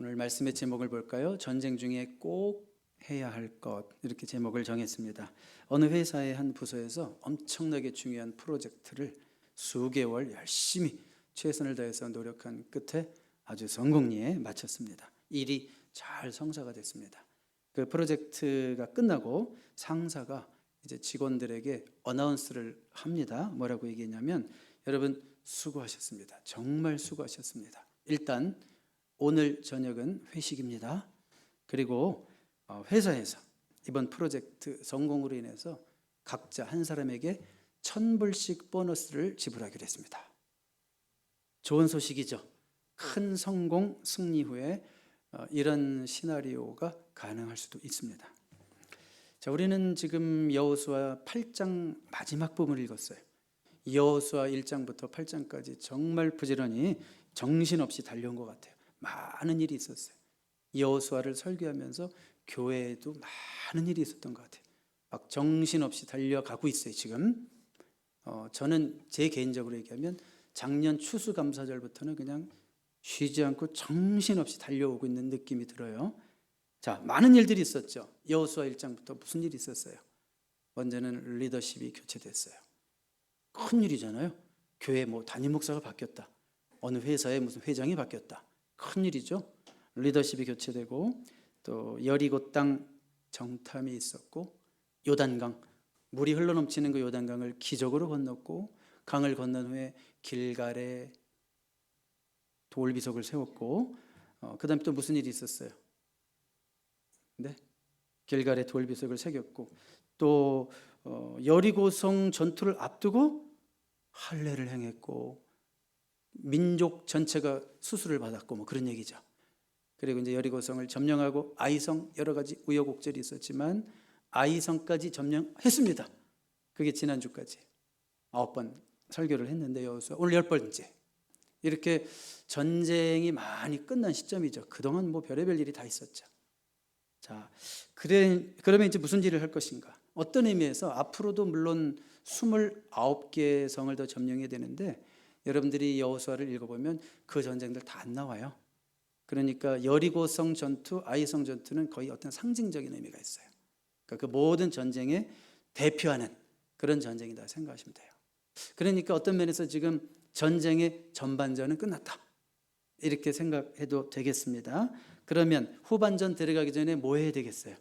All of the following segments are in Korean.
오늘 말씀의 제목을 볼까요? 전쟁 중에 꼭 해야 할 것, 이렇게 제목을 정했습니다. 어느 회사의 한 부서에서 엄청나게 중요한 프로젝트를 수개월 열심히 최선을 다해서 노력한 끝에 아주 성공리에 마쳤습니다. 일이 잘 성사가 됐습니다. 그 프로젝트가 끝나고 상사가 이제 직원들에게 어나운스를 합니다. 뭐라고 얘기했냐면, 여러분 수고하셨습니다. 정말 수고하셨습니다. 일단 오늘 저녁은 회식입니다. 그리고 회사에서 이번 프로젝트 성공으로 인해서 각자 한 사람에게 1,000불씩 보너스를 지불하기로 했습니다. 좋은 소식이죠. 큰 성공, 승리 후에 이런 시나리오가 가능할 수도 있습니다. 자, 우리는 지금 여호수아 8장 마지막 부분을 읽었어요. 여호수아 1장부터 8장까지 정말 부지런히 정신없이 달려온 것 같아요. 많은 일이 있었어요. 여호수아를 설교하면서 교회에도 많은 일이 있었던 것 같아요. 막 정신없이 달려가고 있어요 지금. 저는 제 개인적으로 얘기하면 작년 추수감사절부터는 그냥 쉬지 않고 정신없이 달려오고 있는 느낌이 들어요. 자, 많은 일들이 있었죠. 여호수아 1장부터 무슨 일이 있었어요? 먼저는 리더십이 교체됐어요. 큰 일이잖아요. 교회 담임 목사가 바뀌었다. 어느 회사에 무슨 회장이 바뀌었다. 큰 일이죠. 리더십이 교체되고, 또 여리고 땅 정탐이 있었고, 요단강, 물이 흘러넘치는 그 요단강을 기적으로 건넜고, 강을 건넌 후에 길갈에 돌비석을 세웠고, 그 다음에 또 무슨 일이 있었어요? 네? 길갈에 돌비석을 새겼고, 또 여리고성 전투를 앞두고 할례를 행했고, 민족 전체가 수술을 받았고 그런 얘기죠. 그리고 이제 여리고성을 점령하고 아이성, 여러 가지 우여곡절이 있었지만 아이성까지 점령했습니다. 그게 지난주까지 9번 설교를 했는데 여호수아 오늘 10번째. 이렇게 전쟁이 많이 끝난 시점이죠. 그동안 별의별 일이 다 있었죠. 자, 그러면 이제 무슨 일을 할 것인가? 어떤 의미에서 앞으로도 물론 29개 성을 더 점령해야 되는데, 여러분들이 여호수아를 읽어보면 그 전쟁들 다 안 나와요. 그러니까 여리고성 전투, 아이성 전투는 거의 어떤 상징적인 의미가 있어요. 그러니까 그 모든 전쟁에 대표하는 그런 전쟁이다 생각하시면 돼요. 그러니까 어떤 면에서 지금 전쟁의 전반전은 끝났다, 이렇게 생각해도 되겠습니다. 그러면 후반전 들어가기 전에 뭐 해야 되겠어요?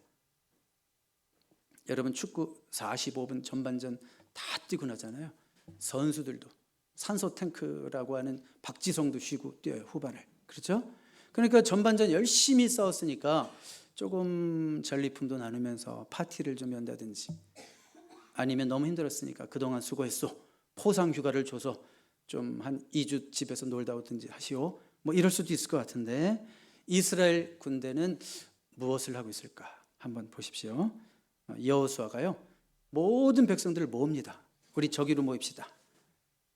여러분 축구 45분 전반전 다 뛰고 나잖아요. 선수들도 산소 탱크라고 하는 박지성도 쉬고 뛰어요, 후반을. 그렇죠? 그러니까 전반전 열심히 싸웠으니까 조금 전리품도 나누면서 파티를 좀 연다든지, 아니면 너무 힘들었으니까 그동안 수고했어, 포상 휴가를 줘서 좀 한 2주 집에서 놀다 오든지 하시오, 이럴 수도 있을 것 같은데, 이스라엘 군대는 무엇을 하고 있을까 한번 보십시오. 여호수아가요 모든 백성들을 모읍니다. 우리 저기로 모입시다.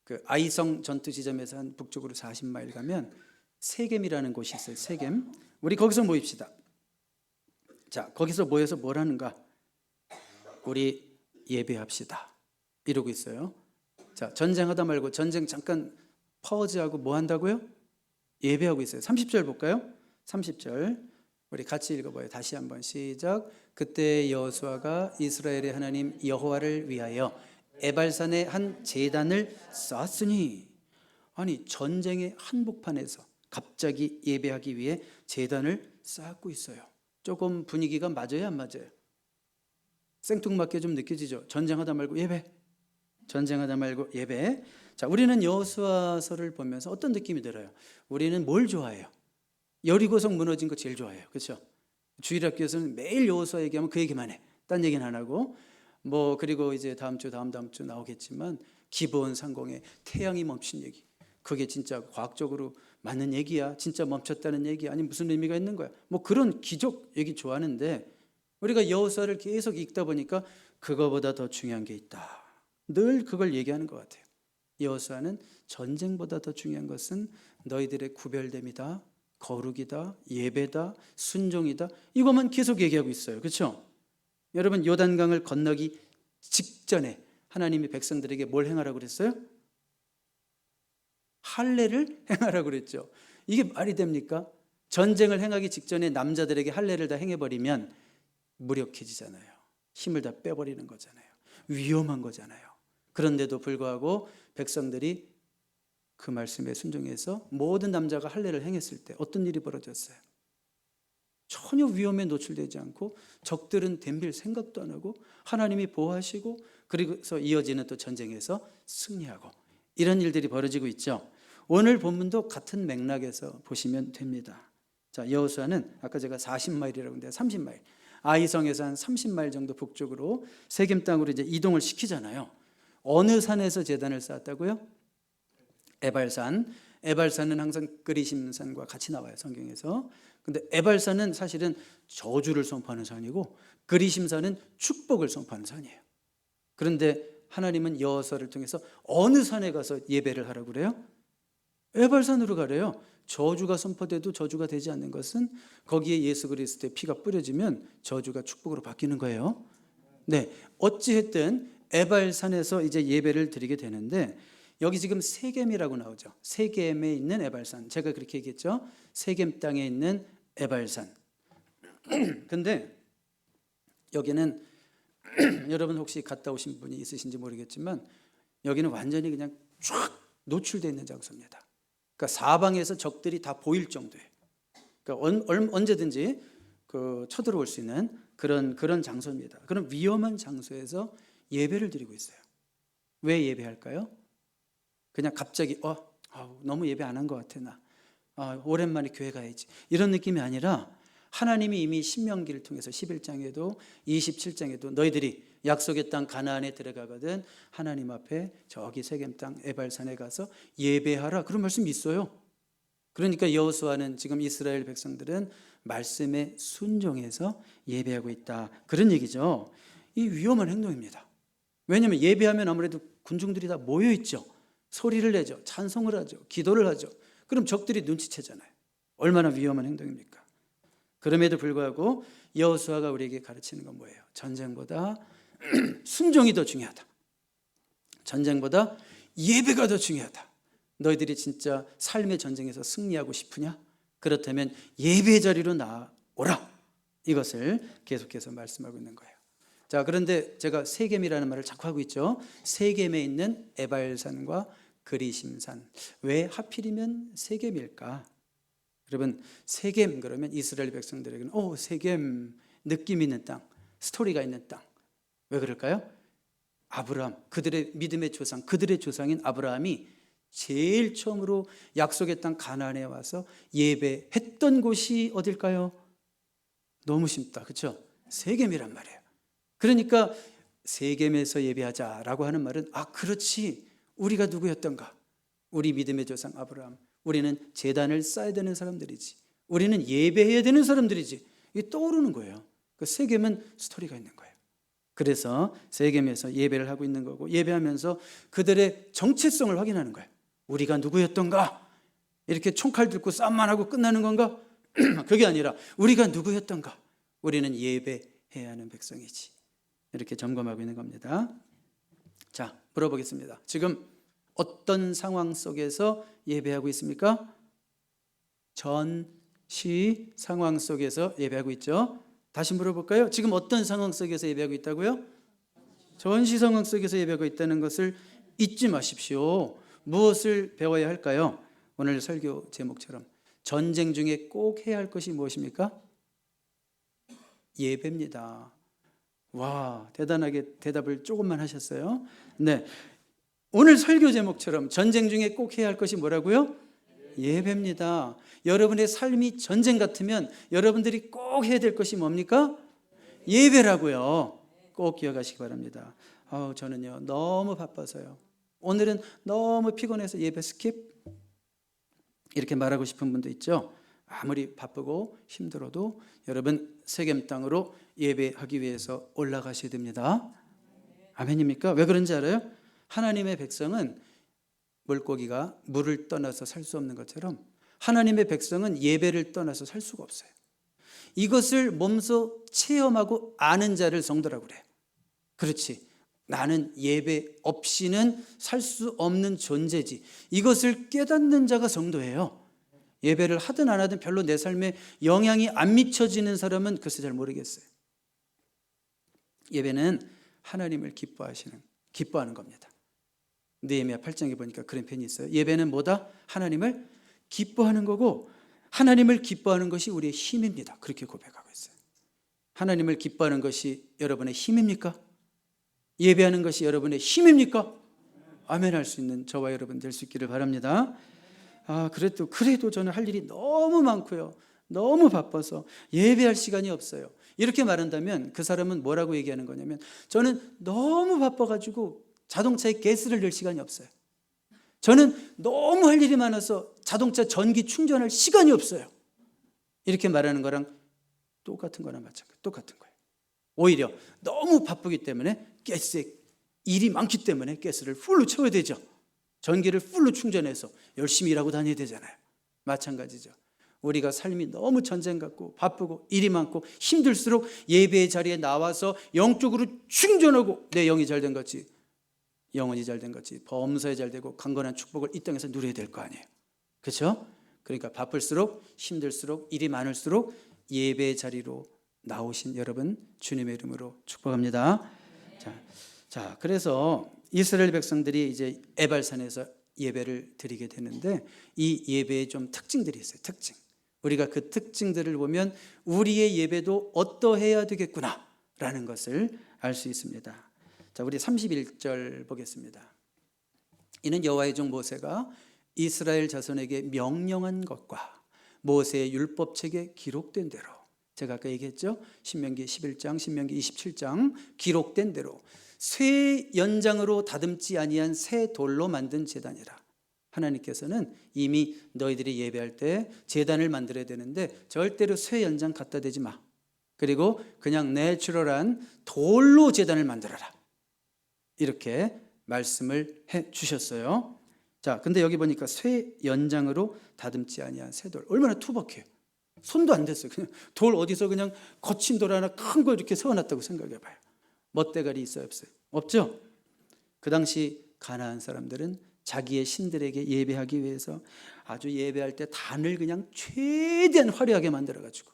그 아이성 전투 지점에서 한 북쪽으로 40마일 가면 세겜이라는 곳이 있어요. 세겜. 우리 거기서 모입시다. 자, 거기서 모여서 뭘 하는가? 우리 예배합시다, 이러고 있어요. 자, 전쟁하다 말고 전쟁 잠깐 파워즈하고 뭐 한다고요? 예배하고 있어요. 30절 볼까요? 30절 우리 같이 읽어봐요. 다시 한번 시작. 그때 여호수아가 이스라엘의 하나님 여호와를 위하여 에발산에 한 제단을 쌓았으니. 아니, 전쟁의 한복판에서 갑자기 예배하기 위해 제단을 쌓고 있어요. 조금 분위기가 맞아요, 안 맞아요? 생뚱맞게 좀 느껴지죠? 전쟁하다 말고 예배, 전쟁하다 말고 예배. 자, 우리는 여호수아서를 보면서 어떤 느낌이 들어요? 우리는 뭘 좋아해요? 여리고성 무너진 거 제일 좋아해요. 그렇죠? 주일학교에서는 매일 여호수아 얘기하면 그 얘기만 해. 딴 얘기는 안 하고. 그리고 이제 다음 주 나오겠지만 기브온 상공에 태양이 멈춘 얘기, 그게 진짜 과학적으로 맞는 얘기야? 진짜 멈췄다는 얘기야? 아니 무슨 의미가 있는 거야? 그런 기적 얘기 좋아하는데, 우리가 여호수아를 계속 읽다 보니까 그거보다 더 중요한 게 있다, 늘 그걸 얘기하는 것 같아요. 여호수아는 전쟁보다 더 중요한 것은 너희들의 구별됨이다, 거룩이다, 예배다, 순종이다, 이것만 계속 얘기하고 있어요. 그렇죠? 여러분, 요단강을 건너기 직전에 하나님이 백성들에게 뭘 행하라고 그랬어요? 할례를 행하라고 그랬죠. 이게 말이 됩니까? 전쟁을 행하기 직전에 남자들에게 할례를 다 행해버리면 무력해지잖아요. 힘을 다 빼버리는 거잖아요. 위험한 거잖아요. 그런데도 불구하고 백성들이 그 말씀에 순종해서 모든 남자가 할례를 행했을 때 어떤 일이 벌어졌어요? 전혀 위험에 노출되지 않고 적들은 덤빌 생각도 안 하고 하나님이 보호하시고 그래서 이어지는 또 전쟁에서 승리하고 이런 일들이 벌어지고 있죠. 오늘 본문도 같은 맥락에서 보시면 됩니다. 자, 여호수아는 아까 제가 40마일이라고 했는데 30마일. 아이성에서 한 30마일 정도 북쪽으로 세겜 땅으로 이제 이동을 시키잖아요. 어느 산에서 제단을 쌓았다고요? 에발산. 에발산은 항상 그리심산과 같이 나와요, 성경에서. 근데 에발산은 사실은 저주를 선포하는 산이고 그리심산은 축복을 선포하는 산이에요. 그런데 하나님은 여호수아를 통해서 어느 산에 가서 예배를 하라고 그래요? 에발산으로 가래요. 저주가 선포돼도 저주가 되지 않는 것은 거기에 예수 그리스도의 피가 뿌려지면 저주가 축복으로 바뀌는 거예요. 네, 어찌했든 에발산에서 이제 예배를 드리게 되는데 여기 지금 세겜이라고 나오죠. 세겜에 있는 에발산. 제가 그렇게 얘기했죠. 세겜 땅에 있는 에발산. 근데 여기는 여러분 혹시 갔다 오신 분이 있으신지 모르겠지만 여기는 완전히 그냥 쫙 노출되어 있는 장소입니다. 그러니까 사방에서 적들이 다 보일 정도예요. 그러니까 언제든지 쳐들어올 수 있는 그런 장소입니다. 그런 위험한 장소에서 예배를 드리고 있어요. 왜 예배할까요? 그냥 갑자기 너무 예배 안 한 것 같아 나. 오랜만에 교회 가야지. 이런 느낌이 아니라 하나님이 이미 신명기를 통해서 11장에도 27장에도 너희들이 약속의 땅 가나안에 들어가거든 하나님 앞에 저기 세겜 땅 에발산에 가서 예배하라 그런 말씀이 있어요. 그러니까 여호수아는 지금 이스라엘 백성들은 말씀에 순종해서 예배하고 있다 그런 얘기죠. 이 위험한 행동입니다. 왜냐하면 예배하면 아무래도 군중들이 다 모여있죠. 소리를 내죠. 찬송을 하죠. 기도를 하죠. 그럼 적들이 눈치채잖아요. 얼마나 위험한 행동입니까? 그럼에도 불구하고 여호수아가 우리에게 가르치는 건 뭐예요? 전쟁보다 순종이 더 중요하다. 전쟁보다 예배가 더 중요하다. 너희들이 진짜 삶의 전쟁에서 승리하고 싶으냐? 그렇다면 예배의 자리로 나오라. 이것을 계속해서 말씀하고 있는 거예요. 자, 그런데 제가 세겜이라는 말을 자꾸 하고 있죠. 세겜에 있는 에발산과 그리심산. 왜 하필이면 세겜일까? 여러분, 세겜 그러면 이스라엘 백성들에게는 세겜 느낌 있는 땅, 스토리가 있는 땅. 왜 그럴까요? 아브라함, 그들의 믿음의 조상, 그들의 조상인 아브라함이 제일 처음으로 약속의 땅 가나안에 와서 예배했던 곳이 어딜까요? 너무 쉽다, 그렇죠? 세겜이란 말이에요. 그러니까 세겜에서 예배하자라고 하는 말은 그렇지, 우리가 누구였던가? 우리 믿음의 조상 아브라함, 우리는 제단을 쌓아야 되는 사람들이지, 우리는 예배해야 되는 사람들이지, 이게 떠오르는 거예요. 그 세겜은 스토리가 있는 거예요. 그래서 세겜에서 예배를 하고 있는 거고, 예배하면서 그들의 정체성을 확인하는 거예요. 우리가 누구였던가? 이렇게 총칼 들고 싸움만 하고 끝나는 건가? 그게 아니라 우리가 누구였던가? 우리는 예배해야 하는 백성이지. 이렇게 점검하고 있는 겁니다. 자, 물어보겠습니다. 지금 어떤 상황 속에서 예배하고 있습니까? 전시 상황 속에서 예배하고 있죠. 다시 물어볼까요? 지금 어떤 상황 속에서 예배하고 있다고요? 전시 상황 속에서 예배하고 있다는 것을 잊지 마십시오. 무엇을 배워야 할까요? 오늘 설교 제목처럼 전쟁 중에 꼭 해야 할 것이 무엇입니까? 예배입니다. 와, 대단하게 대답을 조금만 하셨어요. 네, 오늘 설교 제목처럼 전쟁 중에 꼭 해야 할 것이 뭐라고요? 예배입니다. 여러분의 삶이 전쟁 같으면 여러분들이 꼭 해야 될 것이 뭡니까? 예배라고요. 꼭 기억하시기 바랍니다. 저는요 너무 바빠서요, 오늘은 너무 피곤해서 예배 스킵, 이렇게 말하고 싶은 분도 있죠. 아무리 바쁘고 힘들어도 여러분 세겜 땅으로 예배하기 위해서 올라가셔야 됩니다. 아멘입니까? 왜 그런지 알아요? 하나님의 백성은 물고기가 물을 떠나서 살 수 없는 것처럼 하나님의 백성은 예배를 떠나서 살 수가 없어요. 이것을 몸소 체험하고 아는 자를 성도라고 그래요. 그렇지, 나는 예배 없이는 살 수 없는 존재지. 이것을 깨닫는 자가 성도예요. 예배를 하든 안 하든 별로 내 삶에 영향이 안 미쳐지는 사람은 글쎄 잘 모르겠어요. 예배는 하나님을 기뻐하는 겁니다. 느헤미야 8장에 보니까 그런 편이 있어요. 예배는 뭐다? 하나님을 기뻐하는 거고, 하나님을 기뻐하는 것이 우리의 힘입니다. 그렇게 고백하고 있어요. 하나님을 기뻐하는 것이 여러분의 힘입니까? 예배하는 것이 여러분의 힘입니까? 아멘 할 수 있는 저와 여러분 될 수 있기를 바랍니다. 그래도 저는 할 일이 너무 많고요, 너무 바빠서 예배할 시간이 없어요. 이렇게 말한다면 그 사람은 뭐라고 얘기하는 거냐면, 저는 너무 바빠가지고 자동차에 가스를 넣을 시간이 없어요. 저는 너무 할 일이 많아서 자동차 전기 충전할 시간이 없어요. 이렇게 말하는 거랑 똑같은 거나 마찬가지, 똑같은 거예요. 오히려 너무 바쁘기 때문에 가스에 일이 많기 때문에 가스를 풀로 채워야 되죠. 전기를 풀로 충전해서 열심히 일하고 다녀야 되잖아요. 마찬가지죠. 우리가 삶이 너무 전쟁 같고 바쁘고 일이 많고 힘들수록 예배의 자리에 나와서 영적으로 충전하고 내 영이 잘된 것이, 영혼이 잘된 것이 범사에 잘되고 강건한 축복을 이 땅에서 누려야 될 거 아니에요. 그렇죠? 그러니까 바쁠수록 힘들수록 일이 많을수록 예배의 자리로 나오신 여러분 주님의 이름으로 축복합니다. 자, 그래서 이스라엘 백성들이 이제 에발산에서 예배를 드리게 되는데, 이 예배에 좀 특징들이 있어요. 특징. 우리가 그 특징들을 보면 우리의 예배도 어떠해야 되겠구나라는 것을 알 수 있습니다. 자, 우리 31절 보겠습니다. 이는 여호와의 종 모세가 이스라엘 자손에게 명령한 것과 모세의 율법책에 기록된 대로, 제가 아까 얘기했죠. 신명기 11장, 신명기 27장 기록된 대로 쇠 연장으로 다듬지 아니한 새 돌로 만든 제단이라. 하나님께서는 이미 너희들이 예배할 때 제단을 만들어야 되는데 절대로 쇠 연장 갖다 대지 마. 그리고 그냥 내추럴한 돌로 제단을 만들어라. 이렇게 말씀을 해 주셨어요. 자, 근데 여기 보니까 쇠 연장으로 다듬지 아니한 새 돌. 얼마나 투박해요. 손도 안 댔어요. 그냥 돌 어디서 그냥 거친 돌 하나 큰 거 이렇게 세워놨다고 생각해 봐요. 멋대가리 있어요, 없어요? 없죠? 그 당시 가나안 사람들은 자기의 신들에게 예배하기 위해서 아주 예배할 때 단을 그냥 최대한 화려하게 만들어가지고,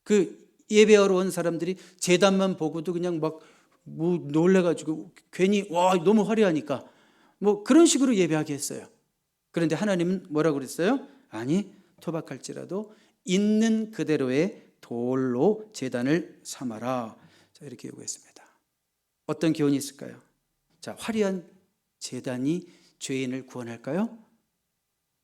그 예배하러 온 사람들이 제단만 보고도 그냥 막 놀래가지고 괜히 와 너무 화려하니까 그런 식으로 예배하게 했어요. 그런데 하나님은 뭐라고 그랬어요? 아니, 토박할지라도 있는 그대로의 돌로 제단을 삼아라. 자, 이렇게 요구했습니다. 어떤 교훈이 있을까요? 자, 화려한 제단이 죄인을 구원할까요?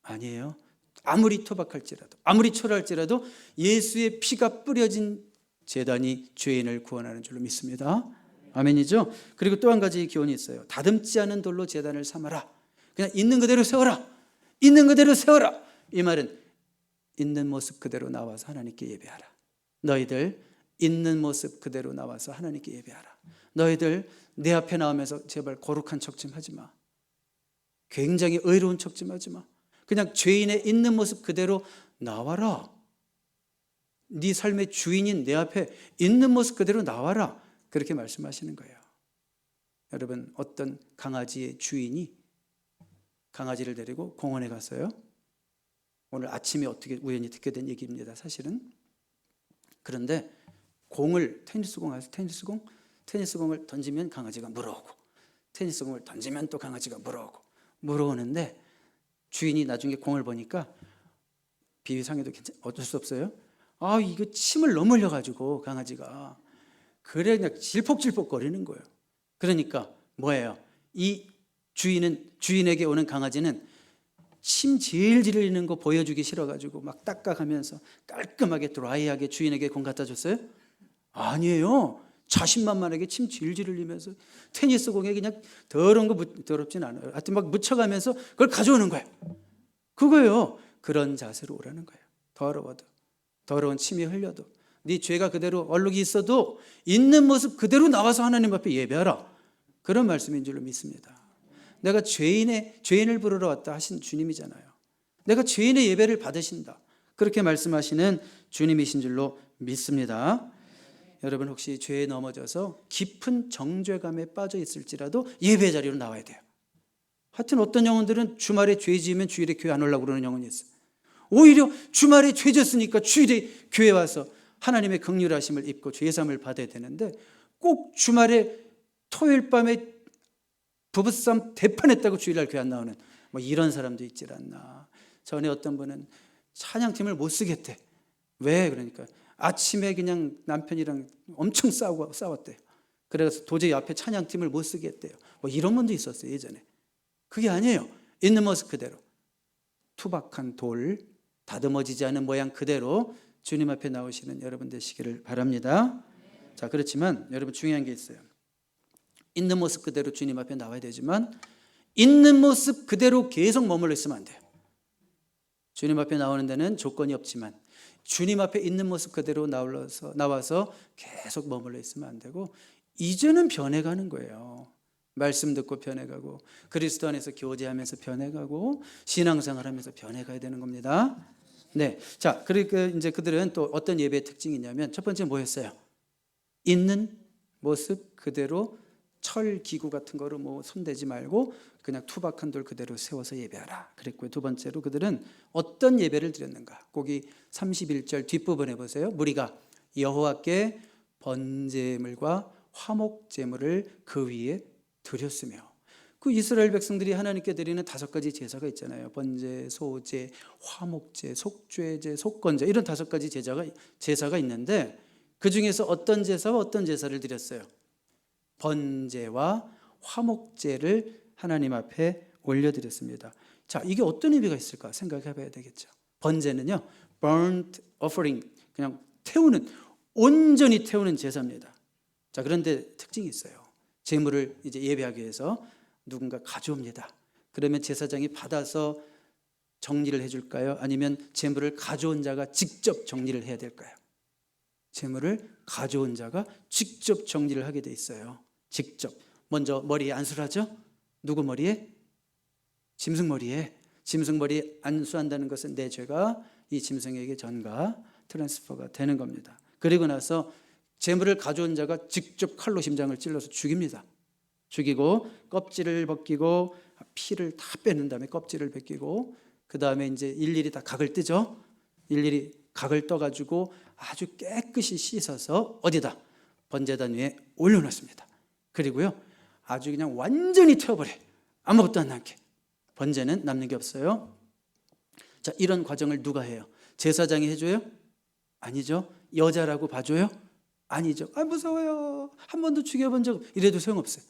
아니에요. 아무리 토박할지라도, 아무리 초라할지라도 예수의 피가 뿌려진 제단이 죄인을 구원하는 줄로 믿습니다. 아멘이죠? 그리고 또 한 가지 교훈이 있어요. 다듬지 않은 돌로 제단을 삼아라. 그냥 있는 그대로 세워라. 있는 그대로 세워라. 이 말은 있는 모습 그대로 나와서 하나님께 예배하라. 너희들 있는 모습 그대로 나와서 하나님께 예배하라. 너희들 내 앞에 나오면서 제발 거룩한 척 좀 하지 마. 굉장히 의로운 척 좀 하지 마. 그냥 죄인의 있는 모습 그대로 나와라. 네 삶의 주인인 내 앞에 있는 모습 그대로 나와라. 그렇게 말씀하시는 거예요. 여러분, 어떤 강아지의 주인이 강아지를 데리고 공원에 갔어요. 오늘 아침에 어떻게 우연히 듣게 된 얘기입니다, 사실은. 그런데 테니스공을 던지면 강아지가 물어오고, 테니스공을 던지면 또 강아지가 물어오는데 주인이 나중에 공을 보니까 비위상에도 어쩔 수 없어요. 이거 침을 너무 흘려가지고 강아지가 그래 그냥 질퍽질퍽 거리는 거예요. 그러니까 뭐예요? 이 주인에게 오는 강아지는 침 질질 흘리는 거 보여주기 싫어가지고 막 닦아가면서 깔끔하게 드라이하게 주인에게 공 갖다 줬어요? 아니에요. 자신만만하게 침 질질 흘리면서 테니스 공에 그냥 더러운 거, 더럽진 않아요. 하여튼 막 묻혀가면서 그걸 가져오는 거예요. 그거예요. 그런 자세로 오라는 거예요. 더러워도, 더러운 침이 흘려도, 네 죄가 그대로 얼룩이 있어도 있는 모습 그대로 나와서 하나님 앞에 예배하라. 그런 말씀인 줄로 믿습니다. 내가 죄인을 부르러 왔다 하신 주님이잖아요. 내가 죄인의 예배를 받으신다. 그렇게 말씀하시는 주님이신 줄로 믿습니다. 여러분, 혹시 죄에 넘어져서 깊은 정죄감에 빠져 있을지라도 예배 자리로 나와야 돼요. 하여튼 어떤 영혼들은 주말에 죄 지으면 주일에 교회 안 오려고 그러는 영혼이 있어요. 오히려 주말에 죄 졌으니까 주일에 교회 와서 하나님의 긍휼하심을 입고 죄사함을 받아야 되는데 꼭 주말에 토요일 밤에 부부싸움 대판했다고 주일날 교회 안 나오는 뭐 이런 사람도 있질 않나. 전에 어떤 분은 찬양팀을 못 쓰겠대. 왜? 그러니까 아침에 그냥 남편이랑 엄청 싸웠대요. 그래서 도저히 앞에 찬양팀을 못 쓰겠대요. 뭐 이런 분도 있었어요, 예전에. 그게 아니에요. 있는 모습 그대로. 투박한 돌, 다듬어지지 않은 모양 그대로 주님 앞에 나오시는 여러분 되시기를 바랍니다. 자, 그렇지만 여러분 중요한 게 있어요. 있는 모습 그대로 주님 앞에 나와야 되지만 있는 모습 그대로 계속 머물러 있으면 안 돼요. 주님 앞에 나오는 데는 조건이 없지만 주님 앞에 있는 모습 그대로 나와서 계속 머물러 있으면 안 되고 이제는 변해가는 거예요. 말씀 듣고 변해가고 그리스도 안에서 교제하면서 변해가고 신앙생활하면서 변해가야 되는 겁니다. 네, 자, 그러니까 이제 그들은 또 어떤 예배의 특징이 있냐면 첫 번째 뭐였어요? 있는 모습 그대로 철 기구 같은 거로 뭐 손대지 말고 그냥 투박한 돌 그대로 세워서 예배하라 그랬고요. 두 번째로 그들은 어떤 예배를 드렸는가? 거기 31절 뒷부분에 보세요. 무리가 여호와께 번제물과 화목제물을 그 위에 드렸으며 그 이스라엘 백성들이 하나님께 드리는 5가지 제사가 있잖아요. 번제, 소제, 화목제, 속죄제, 속건제 이런 5가지 제사가 있는데 그 중에서 어떤 제사와 어떤 제사를 드렸어요? 번제와 화목제를 하나님 앞에 올려드렸습니다. 자, 이게 어떤 의미가 있을까 생각해 봐야 되겠죠. 번제는요, burnt offering, 그냥 태우는, 온전히 태우는 제사입니다. 자, 그런데 특징이 있어요. 제물을 이제 예배하기 위해서 누군가 가져옵니다. 그러면 제사장이 받아서 정리를 해줄까요? 아니면 제물을 가져온 자가 직접 정리를 해야 될까요? 제물을 가져온 자가 직접 정리를 하게 돼 있어요. 직접. 먼저 머리에 안수를 하죠. 누구 머리에? 짐승 머리에. 짐승 머리에 안수한다는 것은 내 죄가 이 짐승에게 전가 트랜스퍼가 되는 겁니다. 그리고 나서 제물을 가져온 자가 직접 칼로 심장을 찔러서 죽입니다. 죽이고 껍질을 벗기고 피를 다 빼는 다음에 껍질을 벗기고 그 다음에 이제 일일이 다 각을 뜨죠. 일일이 각을 떠가지고 아주 깨끗이 씻어서 어디다? 번제단 위에 올려놓습니다. 그리고요 아주 그냥 완전히 태워버려요. 아무것도 안 남게. 번제는 남는 게 없어요. 자, 이런 과정을 누가 해요? 제사장이 해줘요? 아니죠. 여자라고 봐줘요? 아니죠. 아, 무서워요. 한 번도 죽여본 적 이래도 소용없어요.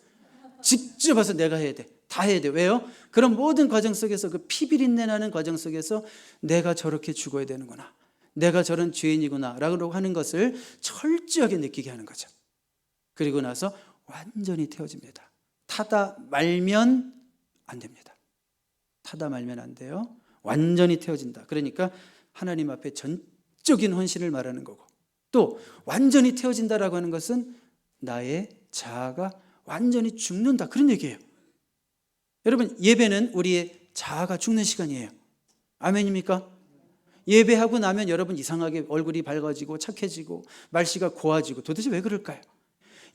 직접 와서 내가 해야 돼. 다 해야 돼. 왜요? 그런 모든 과정 속에서 그 피비린내 나는 과정 속에서 내가 저렇게 죽어야 되는구나, 내가 저런 죄인이구나 라고 하는 것을 철저하게 느끼게 하는 거죠. 그리고 나서 완전히 태워집니다. 타다 말면 안 됩니다. 타다 말면 안 돼요. 완전히 태워진다. 그러니까 하나님 앞에 전적인 헌신을 말하는 거고, 또 완전히 태워진다라고 하는 것은 나의 자아가 완전히 죽는다, 그런 얘기예요. 여러분, 예배는 우리의 자아가 죽는 시간이에요. 아멘입니까? 예배하고 나면 여러분 이상하게 얼굴이 밝아지고 착해지고 말씨가 고와지고, 도대체 왜 그럴까요?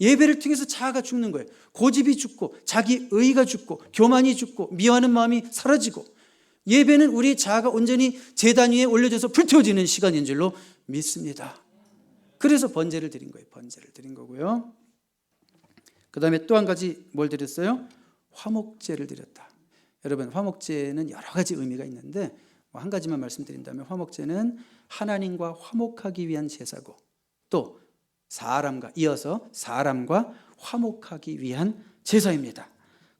예배를 통해서 자아가 죽는 거예요. 고집이 죽고 자기 의의가 죽고 교만이 죽고 미워하는 마음이 사라지고, 예배는 우리 자아가 온전히 제단 위에 올려져서 불태워지는 시간인 줄로 믿습니다. 그래서 번제를 드린 거예요. 번제를 드린 거고요. 그 다음에 또 한 가지 뭘 드렸어요? 화목제를 드렸다. 여러분, 화목제는 여러 가지 의미가 있는데 한 가지만 말씀드린다면, 화목제는 하나님과 화목하기 위한 제사고, 또 사람과 이어서 사람과 화목하기 위한 제사입니다.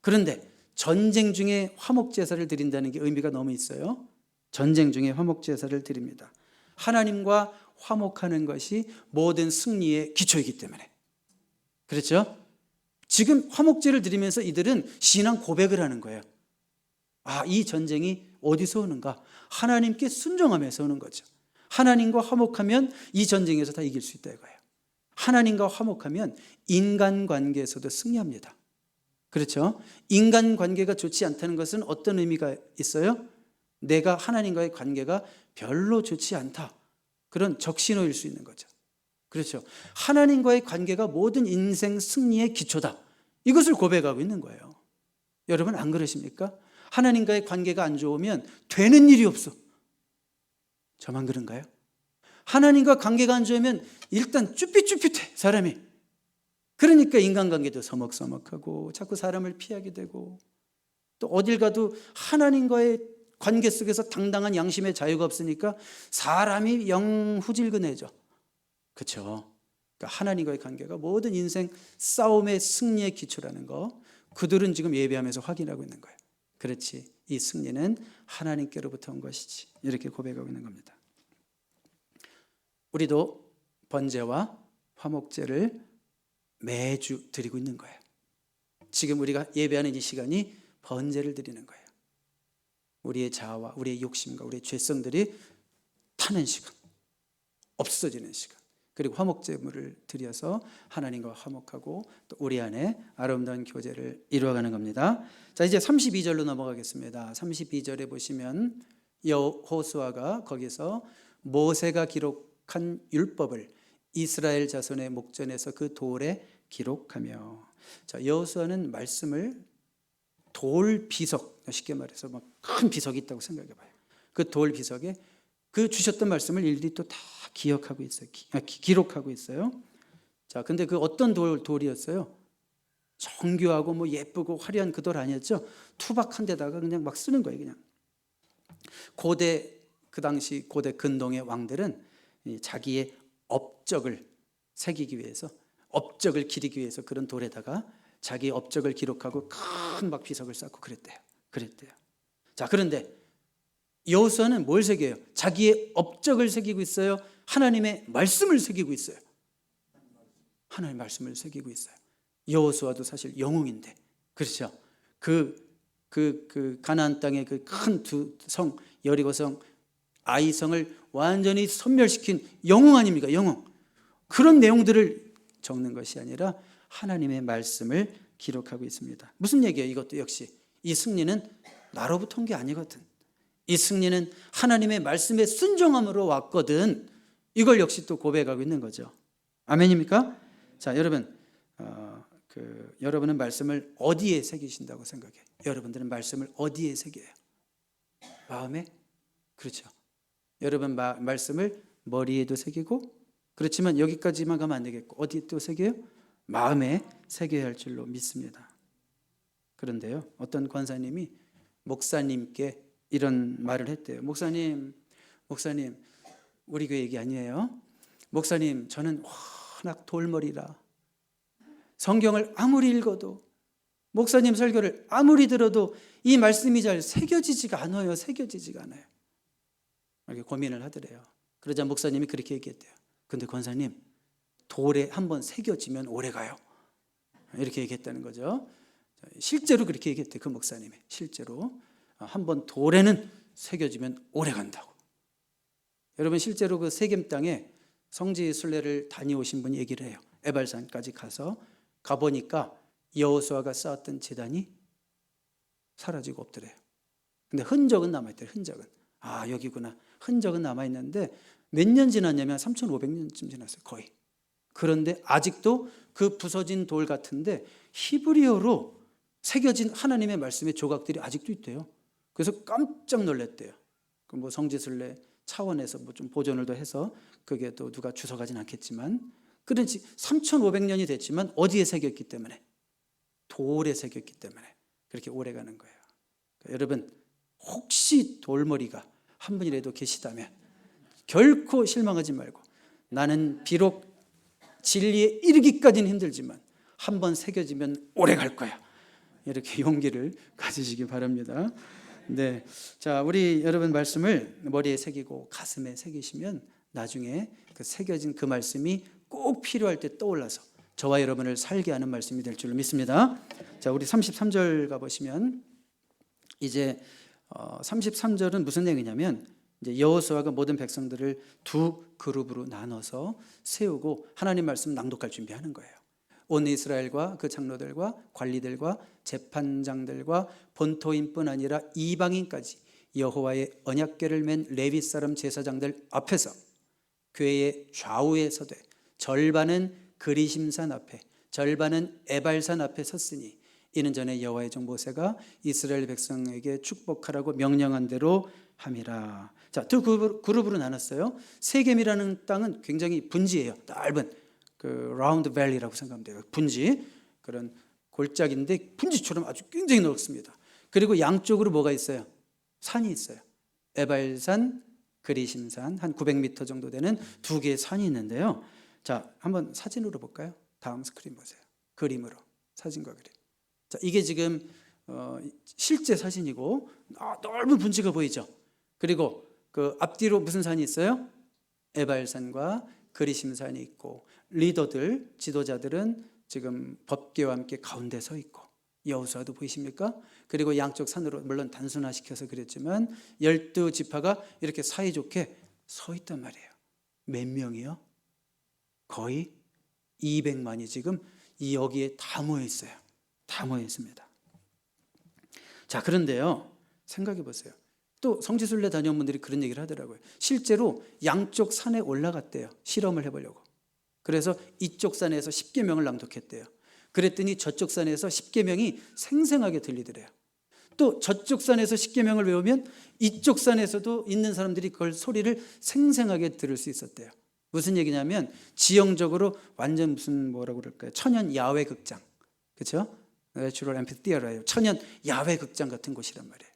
그런데 전쟁 중에 화목제사를 드린다는 게 의미가 너무 있어요. 전쟁 중에 화목제사를 드립니다. 하나님과 화목하는 것이 모든 승리의 기초이기 때문에. 그렇죠? 지금 화목제를 드리면서 이들은 신앙 고백을 하는 거예요. 아, 이 전쟁이 어디서 오는가? 하나님께 순종하면서 오는 거죠. 하나님과 화목하면 이 전쟁에서 다 이길 수 있다 이거예요. 하나님과 화목하면 인간관계에서도 승리합니다. 그렇죠? 인간관계가 좋지 않다는 것은 어떤 의미가 있어요? 내가 하나님과의 관계가 별로 좋지 않다, 그런 적신호일 수 있는 거죠. 그렇죠? 하나님과의 관계가 모든 인생 승리의 기초다, 이것을 고백하고 있는 거예요. 여러분, 안 그러십니까? 하나님과의 관계가 안 좋으면 되는 일이 없어. 저만 그런가요? 하나님과 관계가 안 좋으면 일단 쭈삣쭈삣해 사람이. 그러니까 인간관계도 서먹서먹하고 자꾸 사람을 피하게 되고, 또 어딜 가도 하나님과의 관계 속에서 당당한 양심의 자유가 없으니까 사람이 영 후질근해져. 그렇죠? 그러니까 하나님과의 관계가 모든 인생 싸움의 승리의 기초라는 거, 그들은 지금 예배하면서 확인하고 있는 거예요. 그렇지, 이 승리는 하나님께로부터 온 것이지, 이렇게 고백하고 있는 겁니다. 우리도 번제와 화목제를 매주 드리고 있는 거예요. 지금 우리가 예배하는 이 시간이 번제를 드리는 거예요. 우리의 자아와 우리의 욕심과 우리의 죄성들이 타는 시간, 없어지는 시간, 그리고 화목제물을 드려서 하나님과 화목하고 또 우리 안에 아름다운 교제를 이루어가는 겁니다. 자, 이제 32절로 넘어가겠습니다. 32절에 보시면 여호수아가 거기서 모세가 기록한 율법을 이스라엘 자손의 목전에서 그 돌에 기록하며, 자, 여호수아는 말씀을 돌 비석, 쉽게 말해서 막 큰 비석이 있다고 생각해 봐요. 그 돌 비석에 그 주셨던 말씀을 일일이 또 다 기억하고 있어요. 기록하고 있어요. 자, 근데 그 어떤 돌이었어요? 정교하고 뭐 예쁘고 화려한 그 돌 아니었죠? 투박한 데다가 그냥 막 쓰는 거예요, 그냥. 그 당시 고대 근동의 왕들은 자기의 업적을 새기기 위해서, 업적을 기리기 위해서 그런 돌에다가 자기의 업적을 기록하고 큰 막 비석을 쌓고 그랬대요. 자, 그런데 여호수아는 뭘 새겨요? 자기의 업적을 새기고 있어요? 하나님의 말씀을 새기고 있어요? 하나님의 말씀을 새기고 있어요. 여호수아도 사실 영웅인데, 그렇죠? 그 가나안 땅의 그 큰 두 성, 여리고성, 아이성을 완전히 소멸시킨 영웅 아닙니까? 영웅. 그런 내용들을 적는 것이 아니라 하나님의 말씀을 기록하고 있습니다. 무슨 얘기예요? 이것도 역시 이 승리는 나로부터 온 게 아니거든. 이 승리는 하나님의 말씀에 순종함으로 왔거든. 이걸 역시 또 고백하고 있는 거죠. 아멘입니까? 자, 여러분, 여러분은 말씀을 어디에 새기신다고 생각해요? 여러분들은 말씀을 어디에 새겨요? 마음에? 그렇죠. 여러분 말씀을 머리에도 새기고, 그렇지만 여기까지만 가면 안 되겠고 어디에 또 새겨요? 마음에 새겨야 할 줄로 믿습니다. 그런데요, 어떤 권사님이 목사님께 이런 말을 했대요. 목사님, 우리 교회 얘기 아니에요. 목사님, 저는 워낙 돌머리라 성경을 아무리 읽어도, 목사님 설교를 아무리 들어도 이 말씀이 잘 새겨지지가 않아요. 이렇게 고민을 하더래요. 그러자 목사님이 그렇게 얘기했대요. 근데 권사님, 돌에 한번 새겨지면 오래가요. 이렇게 얘기했다는 거죠. 실제로 그렇게 얘기했대요. 그 목사님이 실제로 한번 돌에는 새겨지면 오래간다고. 여러분, 실제로 그 세겜 땅에 성지 순례를 다녀오신 분이 얘기를 해요. 에발산까지 가보니까 여호수아가 쌓았던 제단이 사라지고 없더래요. 근데 흔적은 남아있대요. 흔적은. 아, 여기구나. 흔적은 남아있는데 몇 년 지났냐면 3,500년쯤 지났어요. 거의. 그런데 아직도 그 부서진 돌 같은데 히브리어로 새겨진 하나님의 말씀의 조각들이 아직도 있대요. 그래서 깜짝 놀랐대요. 그 뭐 성지순례 차원에서 뭐 좀 보존을 더 해서 그게 또 누가 주워가진 않겠지만, 그런지 3,500년이 됐지만 어디에 새겼기 때문에? 돌에 새겼기 때문에 그렇게 오래 가는 거예요. 그러니까 여러분, 혹시 돌머리가 한 분이라도 계시다면 결코 실망하지 말고, 나는 비록 진리에 이르기까지는 힘들지만 한번 새겨지면 오래 갈 거야, 이렇게 용기를 가지시기 바랍니다. 네, 자, 우리 여러분 말씀을 머리에 새기고 가슴에 새기시면 나중에 그 새겨진 그 말씀이 꼭 필요할 때 떠올라서 저와 여러분을 살게 하는 말씀이 될 줄로 믿습니다. 자, 우리 33절 가보시면, 이제 33절은 무슨 얘기냐면, 이제 여호수아가 모든 백성들을 두 그룹으로 나눠서 세우고 하나님 말씀 낭독할 준비하는 거예요. 온 이스라엘과 그 장로들과 관리들과 재판장들과 본토인뿐 아니라 이방인까지 여호와의 언약궤를 맨 레위 사람 제사장들 앞에서 교회의 좌우에 서되 절반은 그리심산 앞에, 절반은 에발산 앞에 섰으니 이는 전에 여호와의 종 모세가 이스라엘 백성에게 축복하라고 명령한 대로 함이라. 자, 두 그룹으로 나눴어요. 세겜이라는 땅은 굉장히 분지예요. 넓은 그 라운드 밸리라고 생각하면 돼요. 분지, 그런 골짜기인데 분지처럼 아주 굉장히 넓습니다. 그리고 양쪽으로 뭐가 있어요? 산이 있어요. 에발산, 그리심산, 한 900m 정도 되는 두 개의 산이 있는데요. 자, 한번 사진으로 볼까요? 다음 스크린 보세요. 그림으로, 사진과 그림. 자, 이게 지금 실제 사진이고 넓은 분지가 보이죠. 그리고 그 앞뒤로 무슨 산이 있어요? 에발산과 그리심산이 있고, 리더들, 지도자들은 지금 법궤와 함께 가운데 서 있고, 여호수아도 보이십니까? 그리고 양쪽 산으로, 물론 단순화시켜서 그랬지만 12지파가 이렇게 사이좋게 서 있단 말이에요. 몇 명이요? 거의 200만이 지금 여기에 다 모여 있어요. 다 모여 있습니다. 자, 그런데요, 생각해 보세요. 또 성지순례 다녀온 분들이 그런 얘기를 하더라고요. 실제로 양쪽 산에 올라갔대요. 실험을 해보려고. 그래서 이쪽 산에서 10계명을 낭독했대요. 그랬더니 저쪽 산에서 10계명이 생생하게 들리더래요. 또 저쪽 산에서 10계명을 외우면 이쪽 산에서도 있는 사람들이 그걸 소리를 생생하게 들을 수 있었대요. 무슨 얘기냐면 지형적으로 완전 무슨 뭐라고 그럴까요? 천연 야외 극장, 그렇죠? 내추럴 앰피티어라요. 천연 야외 극장 같은 곳이란 말이에요.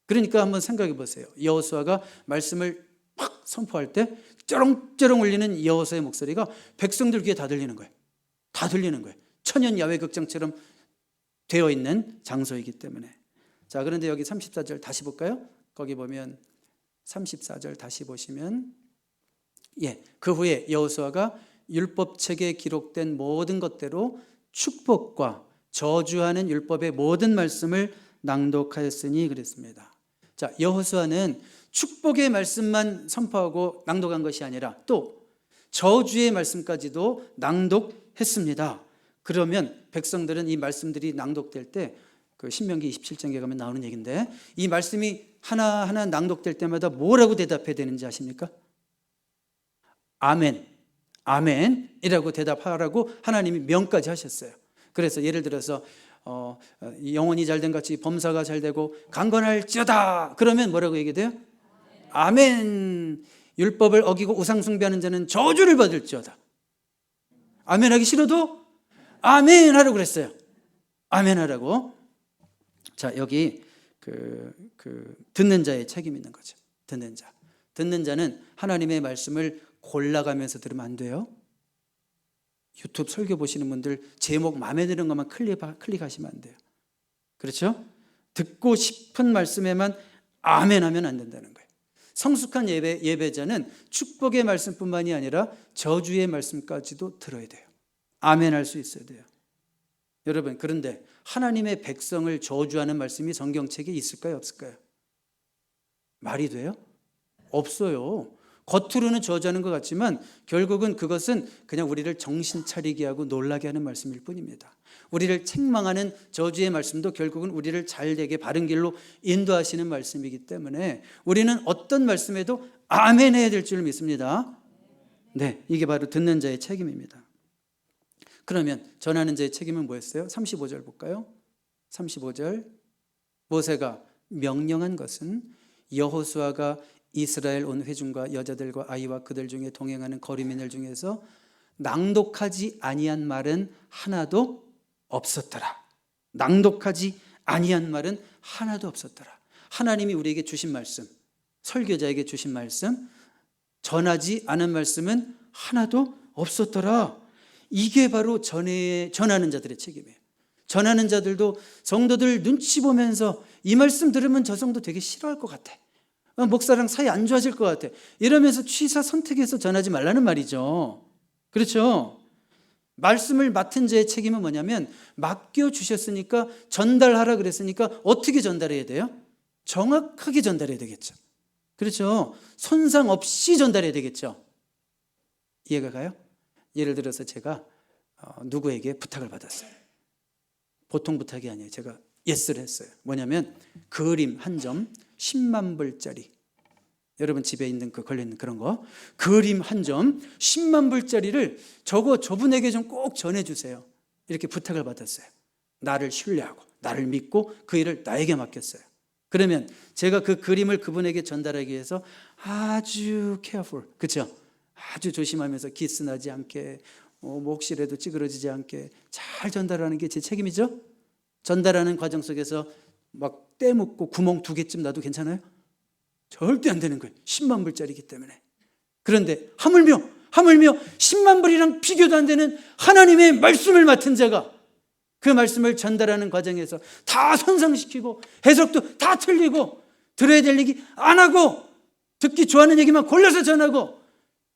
그러니까 한번 생각해 보세요. 여호수아가 말씀을 팍 선포할 때 쩌렁쩌렁 울리는 여호수아의 목소리가 백성들 귀에 다 들리는 거예요. 다 들리는 거예요. 천연 야외 극장처럼 되어 있는 장소이기 때문에. 자, 그런데 여기 34절 다시 볼까요? 거기 보면 34절 다시 보시면, 그 후에 여호수아가 율법책에 기록된 모든 것대로 축복과 저주하는 율법의 모든 말씀을 낭독하였으니 그랬습니다. 자, 여호수아는 축복의 말씀만 선포하고 낭독한 것이 아니라 또 저주의 말씀까지도 낭독했습니다. 그러면 백성들은 이 말씀들이 낭독될 때, 그 신명기 27장에 가면 나오는 얘기인데, 이 말씀이 하나하나 낭독될 때마다 뭐라고 대답해야 되는지 아십니까? 아멘, 아멘이라고 대답하라고 하나님이 명까지 하셨어요. 그래서 예를 들어서 영혼이 잘된 같이 범사가 잘되고 강건할지어다 그러면 뭐라고 얘기돼요? 아멘. 율법을 어기고 우상 숭배하는 자는 저주를 받을지어다. 아멘 하기 싫어도 아멘 하라고 그랬어요. 아멘 하라고. 자, 여기 듣는 자의 책임이 있는 거죠. 듣는 자는 하나님의 말씀을 골라가면서 들으면 안 돼요. 유튜브 설교 보시는 분들 제목 마음에 드는 것만 클릭하시면 안 돼요. 그렇죠? 듣고 싶은 말씀에만 아멘 하면 안 된다는 거예요. 성숙한 예배자는 축복의 말씀뿐만이 아니라 저주의 말씀까지도 들어야 돼요. 아멘 할 수 있어야 돼요. 여러분, 그런데 하나님의 백성을 저주하는 말씀이 성경책에 있을까요, 없을까요? 말이 돼요? 없어요. 겉으로는 저주하는 것 같지만 결국은 그것은 그냥 우리를 정신 차리게 하고 놀라게 하는 말씀일 뿐입니다. 우리를 책망하는 저주의 말씀도 결국은 우리를 잘되게 바른 길로 인도하시는 말씀이기 때문에 우리는 어떤 말씀에도 아멘 해야 될 줄 믿습니다. 네, 이게 바로 듣는 자의 책임입니다. 그러면 전하는 자의 책임은 뭐였어요? 35절 볼까요? 35절, 모세가 명령한 것은 여호수아가 이스라엘 온 회중과 여자들과 아이와 그들 중에 동행하는 거류민들 중에서 낭독하지 아니한 말은 하나도 없었더라. 낭독하지 아니한 말은 하나도 없었더라. 하나님이 우리에게 주신 말씀, 설교자에게 주신 말씀, 전하지 않은 말씀은 하나도 없었더라. 이게 바로 전하는 자들의 책임이에요. 전하는 자들도 성도들 눈치 보면서 이 말씀 들으면 저 성도 되게 싫어할 것 같아, 목사랑 사이 안 좋아질 것 같아, 이러면서 취사 선택해서 전하지 말라는 말이죠. 그렇죠? 말씀을 맡은 자의 책임은 뭐냐면 맡겨주셨으니까, 전달하라 그랬으니까 어떻게 전달해야 돼요? 정확하게 전달해야 되겠죠. 그렇죠? 손상 없이 전달해야 되겠죠. 이해가 가요? 예를 들어서 제가 누구에게 부탁을 받았어요. 보통 부탁이 아니에요. 제가 예스를 했어요. 뭐냐면 그림 한 점 10만 불짜리, 여러분 집에 있는 그 걸려있는 그런 거, 그림 한 점 10만 불짜리를 저분에게 좀 꼭 전해주세요. 이렇게 부탁을 받았어요. 나를 신뢰하고 나를 믿고 그 일을 나에게 맡겼어요. 그러면 제가 그 그림을 그분에게 전달하기 위해서 아주 careful, 그렇죠? 아주 조심하면서 기스 나지 않게, 뭐 혹시라도 찌그러지지 않게 잘 전달하는 게 제 책임이죠. 전달하는 과정 속에서 막 떼묻고 구멍 2개쯤 나도 괜찮아요? 절대 안 되는 거예요. 10만 불짜리이기 때문에. 그런데 하물며 10만 불이랑 비교도 안 되는 하나님의 말씀을 맡은 자가 그 말씀을 전달하는 과정에서 다 손상시키고 해석도 다 틀리고 들어야 될 얘기 안 하고 듣기 좋아하는 얘기만 골라서 전하고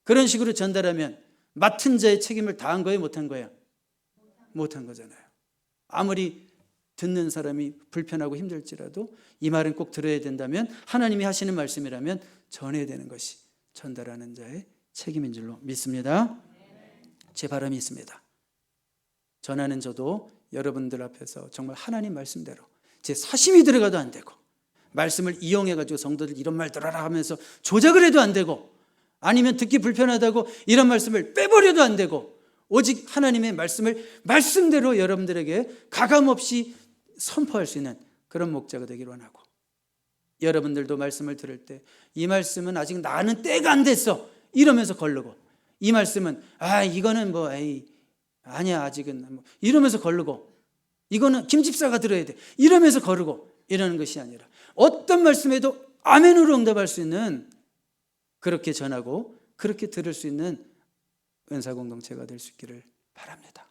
그런 식으로 전달하면 맡은 자의 책임을 다한 거예요? 못한 거예요? 못한 거잖아요. 아무리 듣는 사람이 불편하고 힘들지라도 이 말은 꼭 들어야 된다면, 하나님이 하시는 말씀이라면 전해야 되는 것이 전달하는 자의 책임인 줄로 믿습니다. 제 바람이 있습니다. 전하는 저도 여러분들 앞에서 정말 하나님 말씀대로 제 사심이 들어가도 안 되고, 말씀을 이용해가지고 성도들 이런 말 들어라 하면서 조작을 해도 안 되고, 아니면 듣기 불편하다고 이런 말씀을 빼버려도 안 되고, 오직 하나님의 말씀을 말씀대로 여러분들에게 가감없이 선포할 수 있는 그런 목자가 되기를 원하고, 여러분들도 말씀을 들을 때 이 말씀은 아직 나는 때가 안 됐어 이러면서 거르고, 이 말씀은 이거는 뭐 아니야 아직은 뭐 이러면서 거르고, 이거는 김 집사가 들어야 돼 이러면서 거르고 이러는 것이 아니라 어떤 말씀에도 아멘으로 응답할 수 있는, 그렇게 전하고 그렇게 들을 수 있는 은사 공동체가 될 수 있기를 바랍니다.